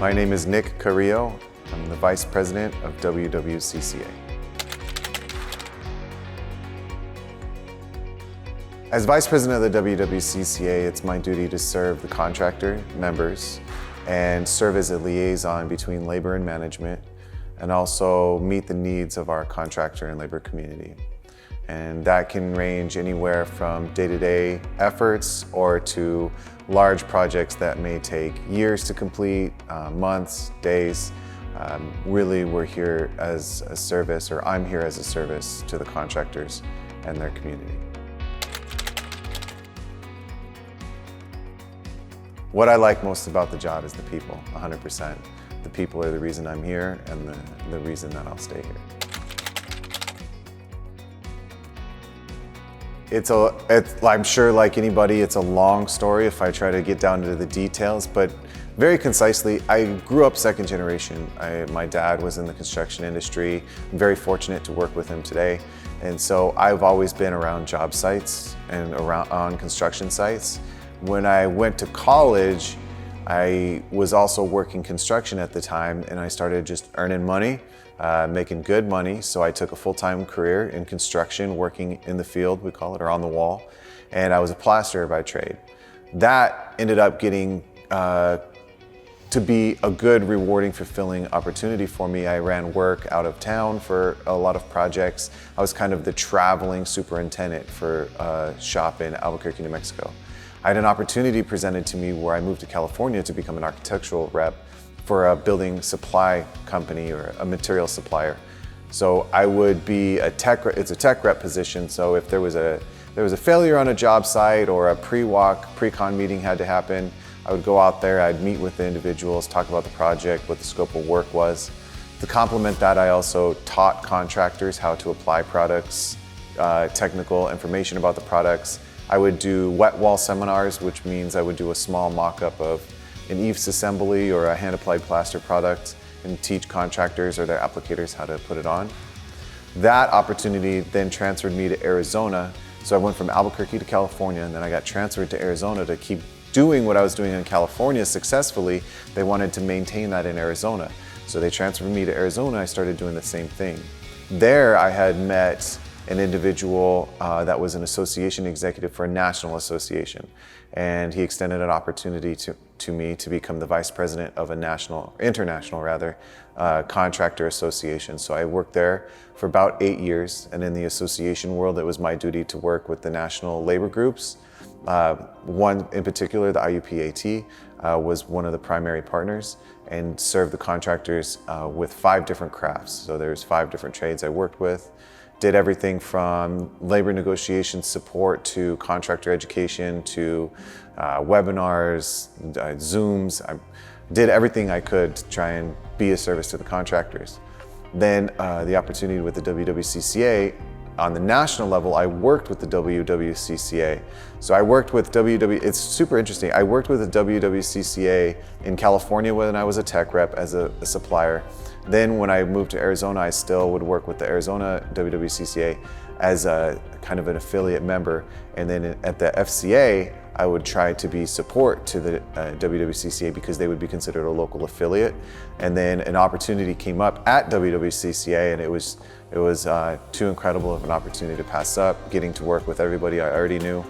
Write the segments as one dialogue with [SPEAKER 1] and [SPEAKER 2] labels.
[SPEAKER 1] My name is Nick Carrillo. I'm the Vice President of WWCCA. As Vice President of the WWCCA, it's my duty to serve the contractor members and serve as a liaison between labor and management, and also meet the needs of our contractor and labor community. And that can range anywhere from day-to-day efforts or to large projects that may take years to complete, months, days. Really, we're here as a service, or I'm here as a service to the contractors and their community. What I like most about the job is the people, 100%. The people are the reason I'm here and the reason that I'll stay here. I'm sure, like anybody, it's a long story if I try to get down into the details, but very concisely, I grew up second generation. My dad was in the construction industry. I'm very fortunate to work with him today. And so I've always been around job sites and on construction sites. When I went to college, I was also working construction at the time, and I started just earning money, making good money. So I took a full-time career in construction, working in the field, we call it, or on the wall. And I was a plasterer by trade. That ended up getting to be a good, rewarding, fulfilling opportunity for me. I ran work out of town for a lot of projects. I was kind of the traveling superintendent for a shop in Albuquerque, New Mexico. I had an opportunity presented to me where I moved to California to become an architectural rep for a building supply company or a material supplier. So I would be it's a tech rep position. So if there was a failure on a job site or a pre-con meeting had to happen, I would go out there, I'd meet with the individuals, talk about the project, what the scope of work was. To complement that, I also taught contractors how to apply products, technical information about the products. I would do wet wall seminars, which means I would do a small mock-up of an eaves assembly or a hand-applied plaster product and teach contractors or their applicators how to put it on. That opportunity then transferred me to Arizona. So I went from Albuquerque to California, and then I got transferred to Arizona to keep doing what I was doing in California successfully. They wanted to maintain that in Arizona. So they transferred me to Arizona. I started doing the same thing. There I had met an individual that was an association executive for a national association. And he extended an opportunity to me to become the vice president of a international contractor association. So I worked there for about 8 years. And in the association world, it was my duty to work with the national labor groups. One in particular, the IUPAT, was one of the primary partners and served the contractors with 5 different crafts. So there's 5 different trades I worked with. Did everything from labor negotiation support to contractor education to webinars, Zooms. I did everything I could to try and be a service to the contractors. Then the opportunity with the WWCCA, on the national level, I worked with the WWCCA. So I worked with it's super interesting. I worked with the WWCCA in California when I was a tech rep as a supplier. Then when I moved to Arizona, I still would work with the Arizona WWCCA as a kind of an affiliate member. And then at the FCA, I would try to be support to the WWCCA because they would be considered a local affiliate. And then an opportunity came up at WWCCA, and it was too incredible of an opportunity to pass up, getting to work with everybody I already knew.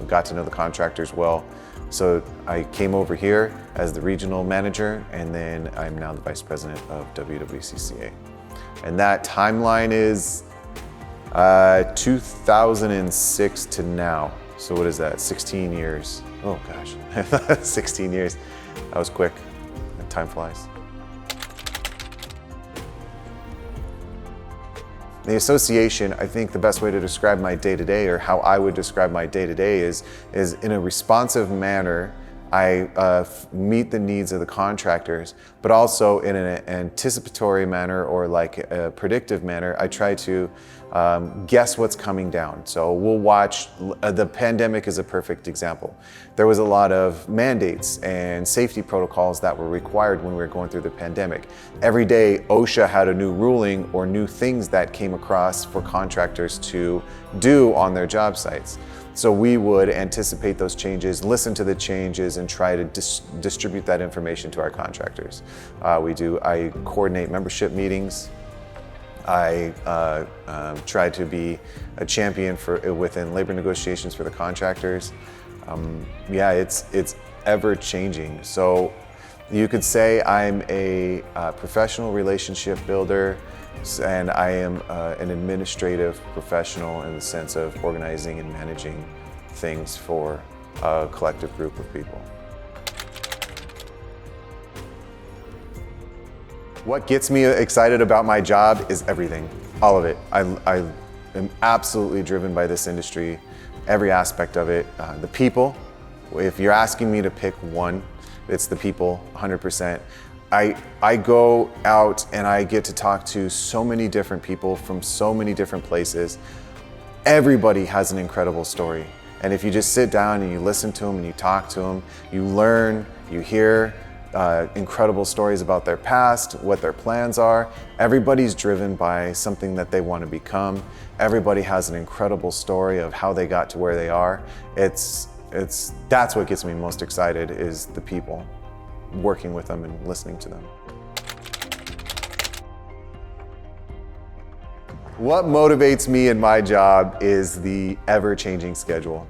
[SPEAKER 1] Got to know the contractors well. So I came over here as the regional manager, and then I'm now the vice president of WWCCA. And that timeline is 2006 to now. So what is that, 16 years? Oh gosh, 16 years. That was quick, time flies. The association, I think the best way to describe my day-to-day, or how I would describe my day-to-day, is in a responsive manner. I meet the needs of the contractors, but also in an anticipatory manner, or like a predictive manner. I try to guess what's coming down. So we'll watch, the pandemic is a perfect example. There was a lot of mandates and safety protocols that were required when we were going through the pandemic. Every day, OSHA had a new ruling or new things that came across for contractors to do on their job sites. So we would anticipate those changes, listen to the changes, and try to distribute that information to our contractors. I coordinate membership meetings. I try to be a champion within labor negotiations for the contractors. Yeah, it's ever changing. So you could say I'm a professional relationship builder, and I am an administrative professional in the sense of organizing and managing things for a collective group of people. What gets me excited about my job is everything, all of it. I am absolutely driven by this industry, every aspect of it. The people, if you're asking me to pick one, it's the people, 100%. I go out and I get to talk to so many different people from so many different places. Everybody has an incredible story. And if you just sit down and you listen to them and you talk to them, you learn, you hear incredible stories about their past, what their plans are. Everybody's driven by something that they want to become. Everybody has an incredible story of how they got to where they are. That's what gets me most excited, is the people, working with them and listening to them. What motivates me in my job is the ever-changing schedule.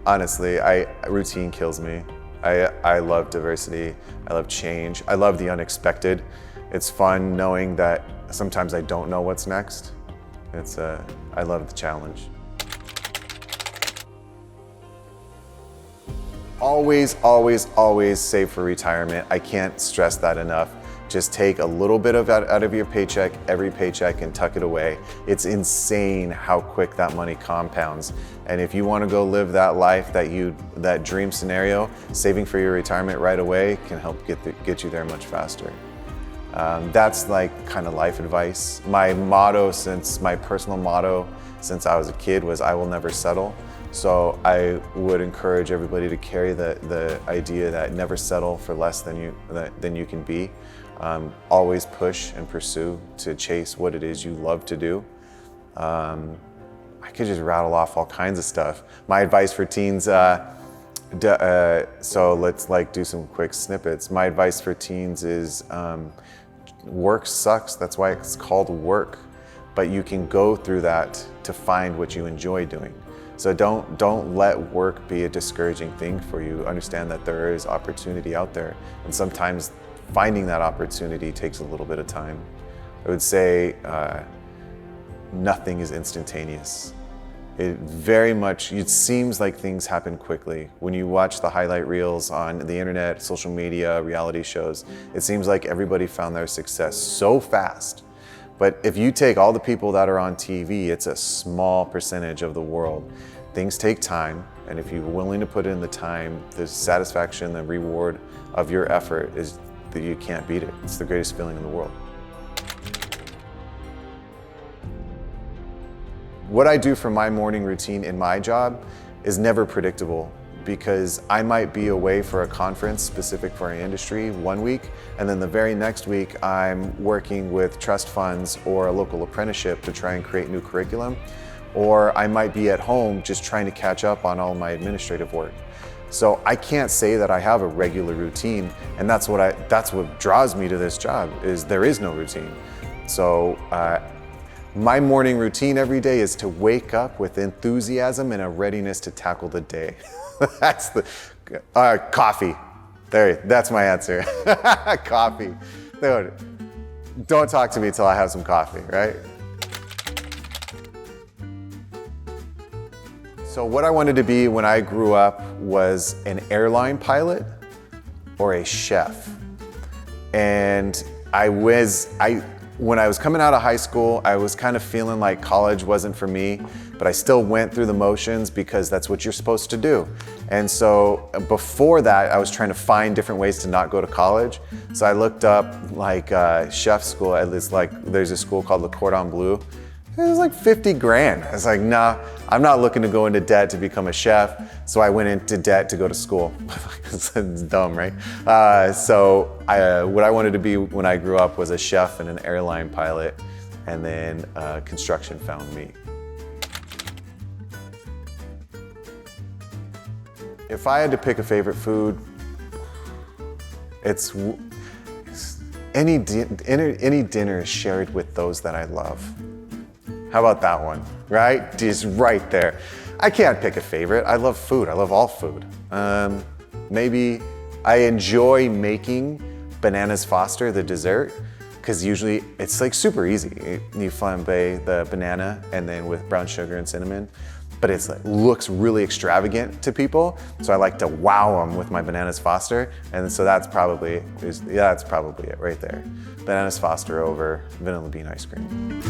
[SPEAKER 1] Honestly, routine kills me. I love diversity, I love change, I love the unexpected. It's fun knowing that sometimes I don't know what's next. I love the challenge. Always, always, always save for retirement. I can't stress that enough. Just take a little bit of that out of your paycheck, every paycheck, and tuck it away. It's insane how quick that money compounds. And if you want to go live that life, that dream scenario, saving for your retirement right away can help get you there much faster. That's like kind of life advice. My personal motto since I was a kid was, I will never settle. So I would encourage everybody to carry the idea that never settle for less than you can be. Always push and pursue to chase what it is you love to do. I could just rattle off all kinds of stuff. My advice for teens, so let's do some quick snippets. My advice for teens is work sucks, that's why it's called work. But you can go through that to find what you enjoy doing. So don't let work be a discouraging thing for you. Understand that there is opportunity out there, and sometimes finding that opportunity takes a little bit of time. I would say nothing is instantaneous. It seems like things happen quickly. When you watch the highlight reels on the internet, social media, reality shows, it seems like everybody found their success so fast. But if you take all the people that are on TV, it's a small percentage of the world. Things take time, and if you're willing to put in the time, the satisfaction, the reward of your effort is that you can't beat it. It's the greatest feeling in the world. What I do for my morning routine in my job is never predictable, because I might be away for a conference specific for our industry one week, and then the very next week I'm working with trust funds or a local apprenticeship to try and create new curriculum, or I might be at home just trying to catch up on all my administrative work. So I can't say that I have a regular routine, and that's what draws me to this job, is there is no routine. So my morning routine every day is to wake up with enthusiasm and a readiness to tackle the day. That's the coffee. That's my answer. Coffee. Don't talk to me till I have some coffee, right? So what I wanted to be when I grew up was an airline pilot or a chef. And when I was coming out of high school, I was kind of feeling like college wasn't for me, but I still went through the motions because that's what you're supposed to do. And so before that, I was trying to find different ways to not go to college. So I looked up chef school. There's a school called Le Cordon Bleu. It was like 50 grand. I was like, nah, I'm not looking to go into debt to become a chef. So I went into debt to go to school. It's dumb, right? What I wanted to be when I grew up was a chef and an airline pilot, and then construction found me. If I had to pick a favorite food, it's any dinner is shared with those that I love. How about that one, right? Just right there. I can't pick a favorite. I love food. I love all food. Maybe I enjoy making bananas Foster, the dessert, because usually it's like super easy. You flambe the banana and then with brown sugar and cinnamon, but it's like looks really extravagant to people. So I like to wow them with my bananas Foster, and so that's probably it right there. Bananas Foster over vanilla bean ice cream.